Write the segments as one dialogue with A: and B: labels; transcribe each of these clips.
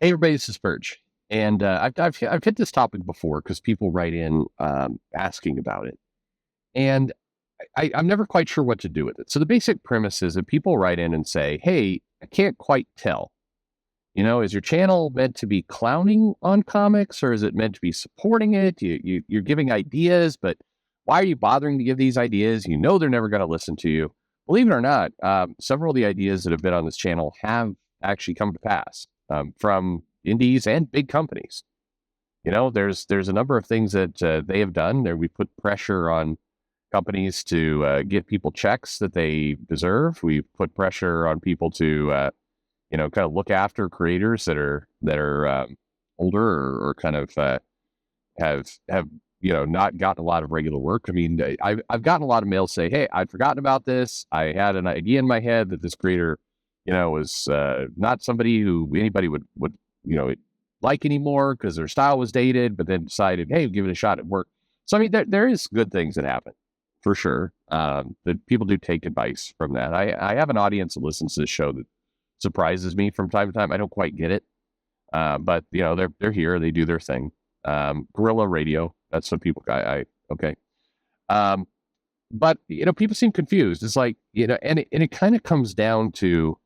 A: Hey, everybody, this is Perch. And I've hit this topic before because people write in asking about it. And I'm never quite sure what to do with it. So the basic premise is that people write in and say, hey, I can't quite tell. Is your channel meant to be clowning on comics or is it meant to be supporting it? You're giving ideas, but why are you bothering to give these ideas? You know they're never going to listen to you. Believe it or not, several of the ideas that have been on this channel have actually come to pass from indies and big companies. There's a number of things that they have done. There, we put pressure on companies to give people checks that they deserve. We put pressure on people to kind of look after creators that are older or kind of have not gotten a lot of regular work. I mean, I've gotten a lot of mail say, "Hey, I'd forgotten about this. I had an idea in my head that this creator, was not somebody who anybody would like anymore because their style was dated, but then decided, hey, give it a shot at work." So I mean, there is good things that happen for sure. That people do take advice from that. I have an audience that listens to this show that surprises me from time to time. I don't quite get it, but they're here. They do their thing. Guerrilla radio. That's what people. Okay. Um, but people seem confused. It's like and it kind of comes down to.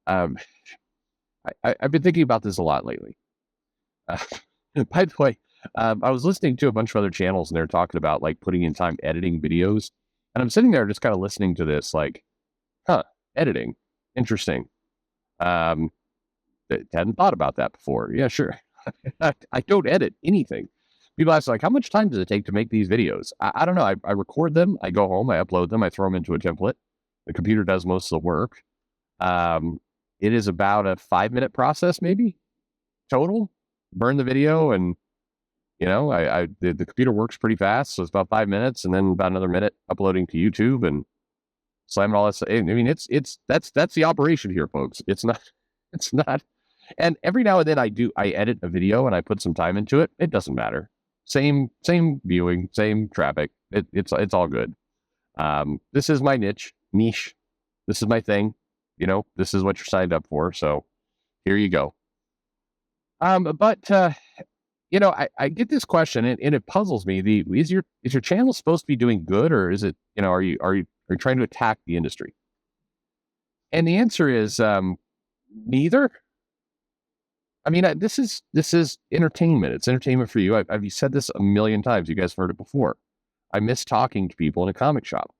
A: Um, I've been thinking about this a lot lately. Uh, by the way, I was listening to a bunch of other channels and they're talking about like putting in time editing videos, and I'm sitting there just kind of listening to this, like, huh, editing, interesting. Um, hadn't thought about that before. Yeah, sure. I don't edit anything. People ask, like, how much time does it take to make these videos? I don't know. I record them. I go home. I upload them. I throw them into a template. The computer does most of the work. It is about a 5-minute process, maybe total. Burn the video, and the computer works pretty fast, so it's about 5 minutes, and then about another minute uploading to YouTube and slamming all that. I mean, that's the operation here, folks. It's not. It's not. And every now and then I edit a video and I put some time into it. It doesn't matter. Same viewing, same traffic. It's all good. This is my niche. This is my thing. This is what you're signed up for. So here you go. But I get this question and it puzzles me. Is your channel supposed to be doing good, or is it, are you trying to attack the industry? And the answer is neither. I mean, this is entertainment. It's entertainment for you. I've said this a million times. You guys have heard it before. I miss talking to people in a comic shop.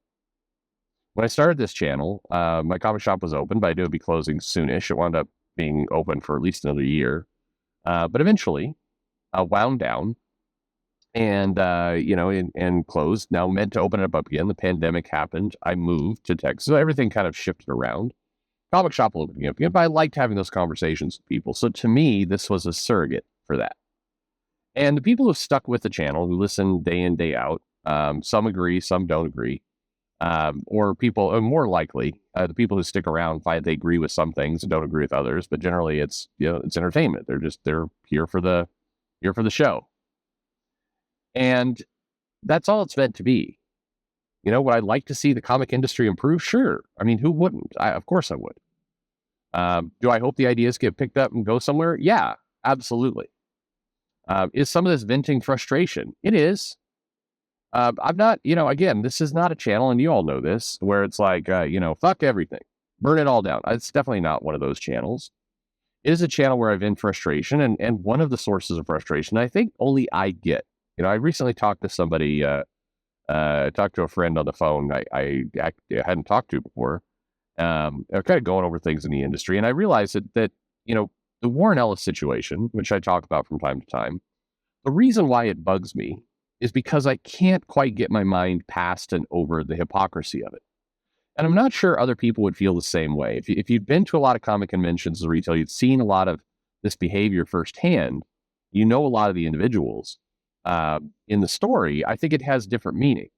A: When I started this channel, my comic shop was open, but I knew it'd be closing soonish. It wound up being open for at least another year. But eventually, wound down and, and closed. Now meant to open it up again. The pandemic happened. I moved to Texas. So everything kind of shifted around. Comic shop opening up again, but I liked having those conversations with people. So to me, this was a surrogate for that. And the people who stuck with the channel, who listen day in, day out, some agree, some don't agree. Or people, more likely, the people who stick around find they agree with some things and don't agree with others. But generally, it's it's entertainment. They're here for the show, and that's all it's meant to be. Would I like to see the comic industry improve? Sure. I mean, who wouldn't? Of course I would. Do I hope the ideas get picked up and go somewhere? Yeah, absolutely. Is some of this venting frustration? It is. I'm not, again, this is not a channel, and you all know this, where it's like, fuck everything, burn it all down. It's definitely not one of those channels. It is a channel where I vent frustration, and one of the sources of frustration, I think only I get. I recently talked to somebody, talked to a friend on the phone I hadn't talked to before. Kind of going over things in the industry, and I realized that the Warren Ellis situation, which I talk about from time to time, the reason why it bugs me is because I can't quite get my mind past and over the hypocrisy of it. And I'm not sure other people would feel the same way. If you've been to a lot of comic conventions as retail, you've seen a lot of this behavior firsthand. A lot of the individuals in the story. I think it has different meaning.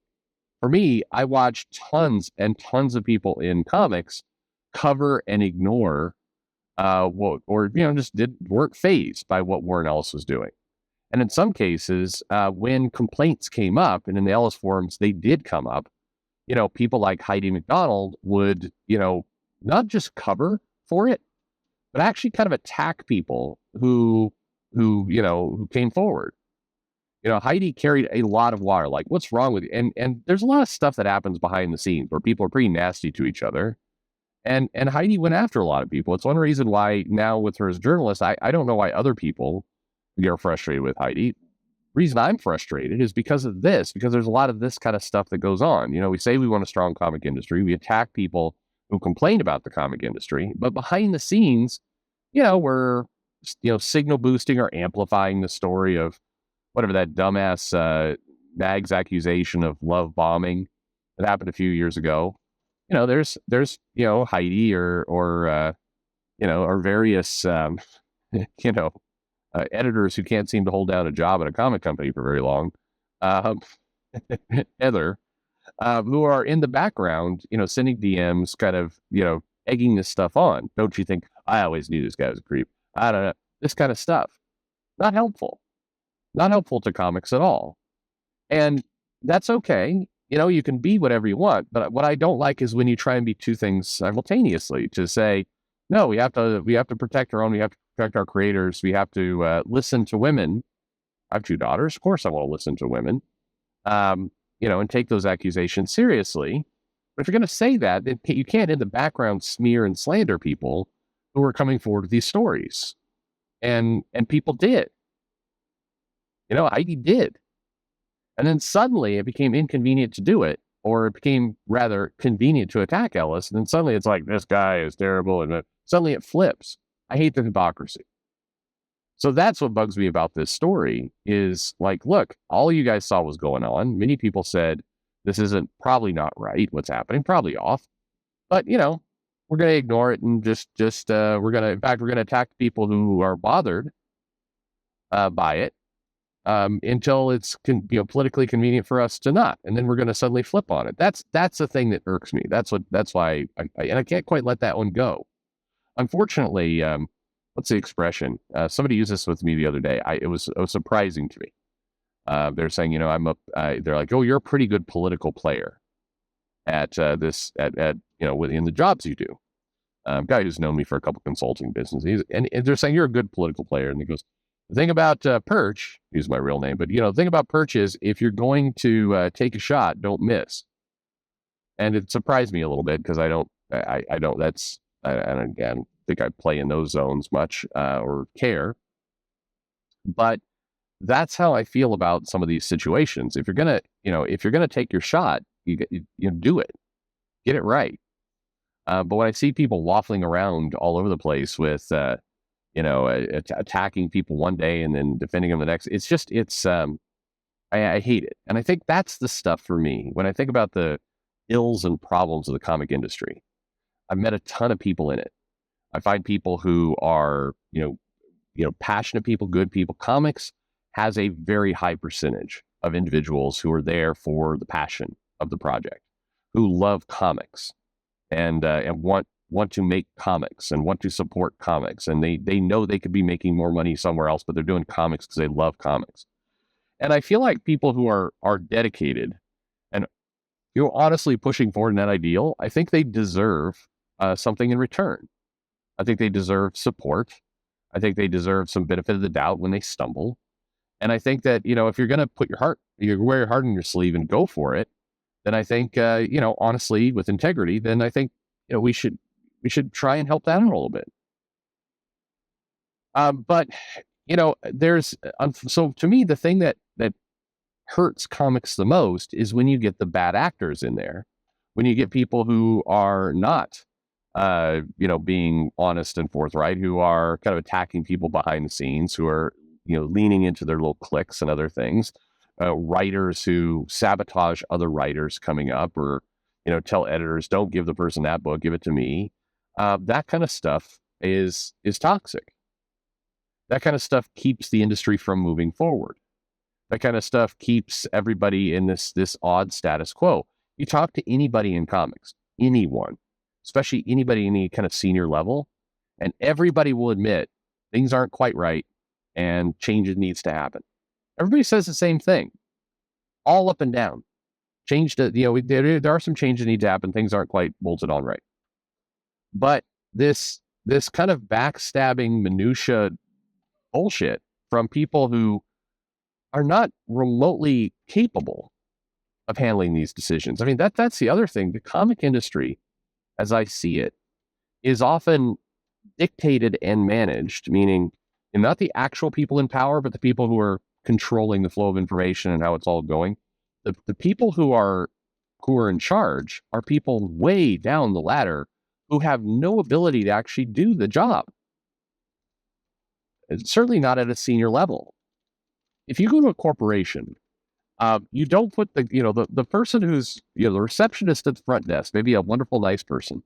A: For me, I watch tons and tons of people in comics cover and ignore just weren't phased by what Warren Ellis was doing. And in some cases, when complaints came up, and in the Ellis forums, they did come up, people like Heidi McDonald would, not just cover for it, but actually kind of attack people who who came forward. Heidi carried a lot of water. Like, what's wrong with you? And there's a lot of stuff that happens behind the scenes where people are pretty nasty to each other. And Heidi went after a lot of people. It's one reason why now with her as a journalist, I don't know why other people are frustrated with Heidi. Reason I'm frustrated is because of this, because there's a lot of this kind of stuff that goes on. We say we want a strong comic industry. We attack people who complain about the comic industry, but behind the scenes, we're, signal boosting or amplifying the story of whatever that dumbass Mag's accusation of love bombing that happened a few years ago. There's Heidi or various editors who can't seem to hold down a job at a comic company for very long, Heather, who are in the background, sending DMs, kind of, egging this stuff on. Don't you think? I always knew this guy was a creep. I don't know. This kind of stuff. Not helpful. Not helpful to comics at all. And that's okay. You can be whatever you want. But what I don't like is when you try and be two things simultaneously, to say, no, we have to protect our own. We have to protect our creators. We have to listen to women. I have two daughters. Of course I want to listen to women, and take those accusations seriously. But if you're going to say that, then you can't in the background smear and slander people who are coming forward with these stories. And people did. Heidi did. And then suddenly it became inconvenient to do it, or it became rather convenient to attack Ellis. And then suddenly it's like, this guy is terrible. And suddenly it flips. I hate the hypocrisy. So that's what bugs me about this story is like, look, all you guys saw was going on. Many people said, this isn't probably not right. What's happening? Probably off. But, we're going to ignore it and we're going to attack people who are bothered by it. Until it's politically convenient for us to not, and then we're going to suddenly flip on it. That's the thing that irks me. That's why I can't quite let that one go. Unfortunately, what's the expression? Somebody used this with me the other day. It was surprising to me. They're saying, they're like, oh, you're a pretty good political player at within the jobs you do. Guy who's known me for a couple consulting businesses, and they're saying you're a good political player, and he goes, the thing about Perch, use my real name, but the thing about Perch is if you're going to take a shot, don't miss. And it surprised me a little bit because I don't think I play in those zones much or care. But that's how I feel about some of these situations. If you're gonna take your shot, you do it, get it right. But when I see people waffling around all over the place with attacking people one day and then defending them the next. I hate it. And I think that's the stuff for me. When I think about the ills and problems of the comic industry, I've met a ton of people in it. I find people who are, passionate people, good people. Comics has a very high percentage of individuals who are there for the passion of the project, who love comics and want to make comics and want to support comics. And they know they could be making more money somewhere else, but they're doing comics because they love comics. And I feel like people who are dedicated and honestly pushing forward in that ideal, I think they deserve something in return. I think they deserve support. I think they deserve some benefit of the doubt when they stumble. And I think that, if you're going to wear your heart on your sleeve and go for it, then I think, honestly, with integrity, then I think, we should try and help that out a little bit. But, so to me, the thing that hurts comics the most is when you get the bad actors in there, when you get people who are not, being honest and forthright, who are kind of attacking people behind the scenes, who are, leaning into their little cliques and other things, writers who sabotage other writers coming up, or, tell editors, don't give the person that book, give it to me. That kind of stuff is toxic. That kind of stuff keeps the industry from moving forward. That kind of stuff keeps everybody in this odd status quo. You talk to anybody in comics, anyone, especially anybody in any kind of senior level, and everybody will admit things aren't quite right and change needs to happen. Everybody says the same thing, all up and down. There are some changes that need to happen. Things aren't quite bolted on right. But this kind of backstabbing minutia bullshit from people who are not remotely capable of handling these decisions. I mean, that's the other thing. The comic industry, as I see it, is often dictated and managed, meaning not the actual people in power, but the people who are controlling the flow of information and how it's all going. The people who are in charge are people way down the ladder who have no ability to actually do the job. It's certainly not at a senior level. If you go to a corporation, you don't put the person who's the receptionist at the front desk, maybe a wonderful, nice person.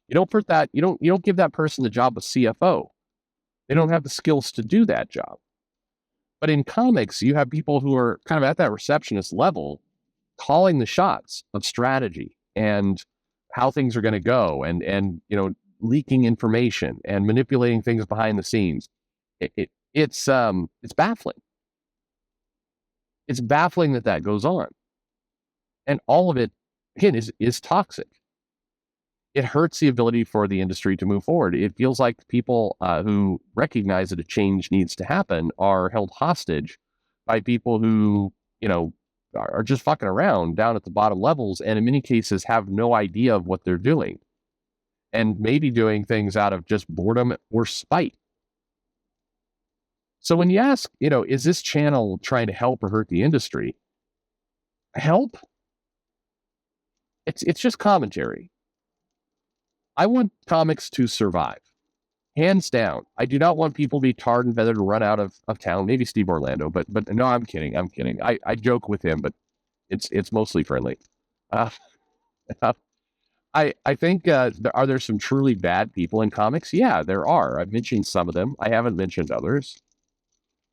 A: You don't give that person the job of CFO. They don't have the skills to do that job. But in comics, you have people who are kind of at that receptionist level, calling the shots of strategy and how things are going to go, and leaking information and manipulating things behind the scenes. It's baffling. It's baffling that goes on, and all of it again is toxic. It hurts the ability for the industry to move forward. It feels like people who recognize that a change needs to happen are held hostage by people who, are just fucking around down at the bottom levels, and in many cases have no idea of what they're doing, and maybe doing things out of just boredom or spite. So when you ask, is this channel trying to help or hurt the industry? Help? It's just commentary. I want comics to survive, hands down. I do not want people to be tarred and feathered and run out of town. Maybe Steve Orlando, but no, I'm kidding. I joke with him, but it's mostly friendly. Uh, I think are there some truly bad people in comics? Yeah, there are. I've mentioned some of them. I haven't mentioned others.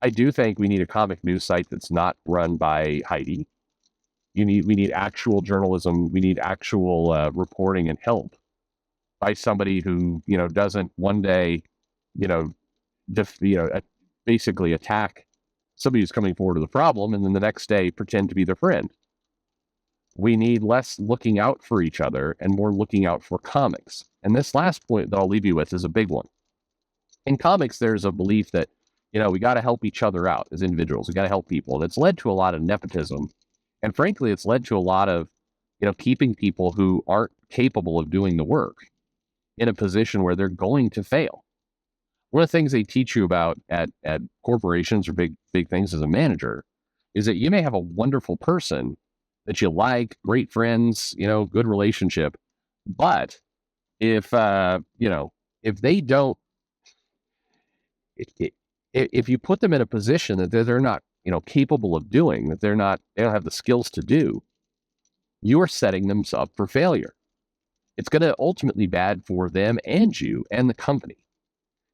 A: I do think we need a comic news site that's not run by Heidi. We need actual journalism. We need actual reporting and help by somebody who, doesn't one day, basically attack somebody who's coming forward with a problem, and then the next day pretend to be their friend. We need less looking out for each other and more looking out for comics. And this last point that I'll leave you with is a big one. In comics, there's a belief that, we got to help each other out as individuals. We got to help people. And it's led to a lot of nepotism. And frankly, it's led to a lot of, keeping people who aren't capable of doing the work in a position where they're going to fail. One of the things they teach you about at corporations or big things as a manager is that you may have a wonderful person that you like, great friends, good relationship, but if they don't, if you put them in a position that they're not capable of doing, that they don't have the skills to do, you are setting them up for failure. It's going to ultimately be bad for them and you and the company.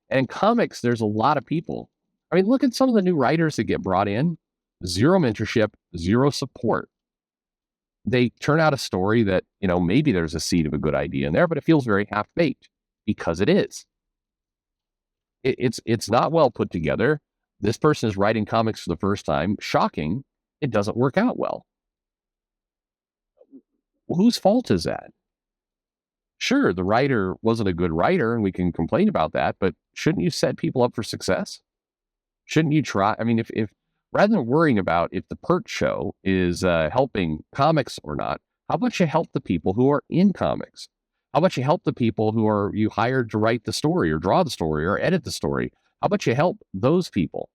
A: And in comics, there's a lot of people. I mean, look at some of the new writers that get brought in. Zero mentorship, zero support. They turn out a story that, maybe there's a seed of a good idea in there, but it feels very half-baked because it is. It's not well put together. This person is writing comics for the first time. Shocking. It doesn't work out well. Whose fault is that? Sure, the writer wasn't a good writer, and we can complain about that, but shouldn't you set people up for success? Shouldn't you try? I mean, if rather than worrying about if the Perch show is helping comics or not, how about you help the people who are in comics? How about you help the people who are you hired to write the story or draw the story or edit the story? How about you help those people?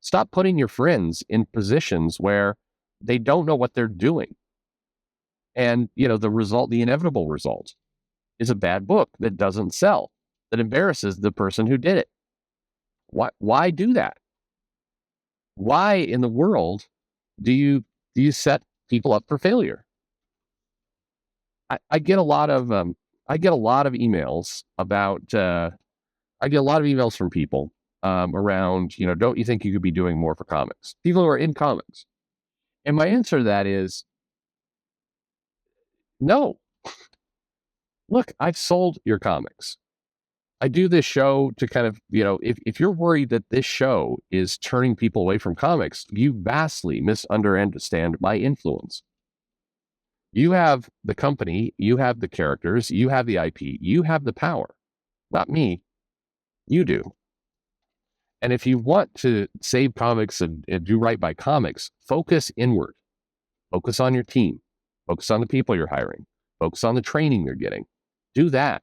A: Stop putting your friends in positions where they don't know what they're doing. And, the inevitable result is a bad book that doesn't sell, that embarrasses the person who did it. Why do that? Why in the world do you set people up for failure? I get a lot of emails about I get a lot of emails from people around, don't you think you could be doing more for comics? People who are in comics. And my answer to that is no. Look, I've sold your comics. I do this show to kind of, if you're worried that this show is turning people away from comics, you vastly misunderstand my influence. You have the company, you have the characters, you have the IP, you have the power. Not me. You do. And if you want to save comics and do right by comics, focus inward. Focus on your team. Focus on the people you're hiring. Focus on the training you're getting. Do that.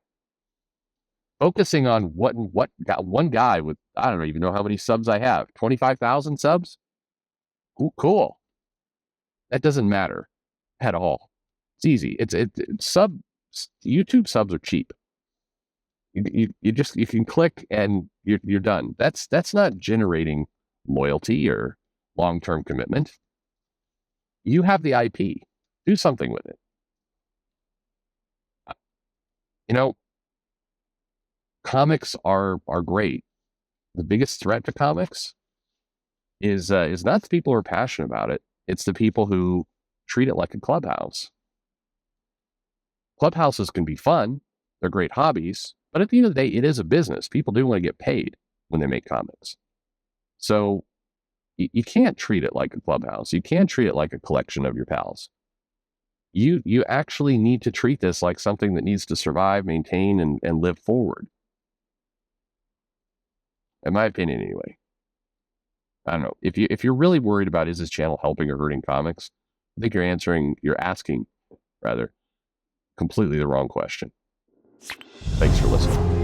A: Focusing on what got one guy with, I don't even know how many subs I have, 25,000 subs? Ooh, cool. That doesn't matter at all. It's easy. YouTube subs are cheap. You can click and you're done. That's not generating loyalty or long-term commitment. You have the IP. Do something with it. Comics are great. The biggest threat to comics is not the people who are passionate about it. It's the people who treat it like a clubhouse. Clubhouses can be fun. They're great hobbies. But at the end of the day, it is a business. People do want to get paid when they make comics. So you can't treat it like a clubhouse. You can't treat it like a collection of your pals. You actually need to treat this like something that needs to survive, maintain, and live forward. In my opinion, anyway. I don't know. If you're really worried about is this channel helping or hurting comics, I think you're asking completely the wrong question. Thanks for listening.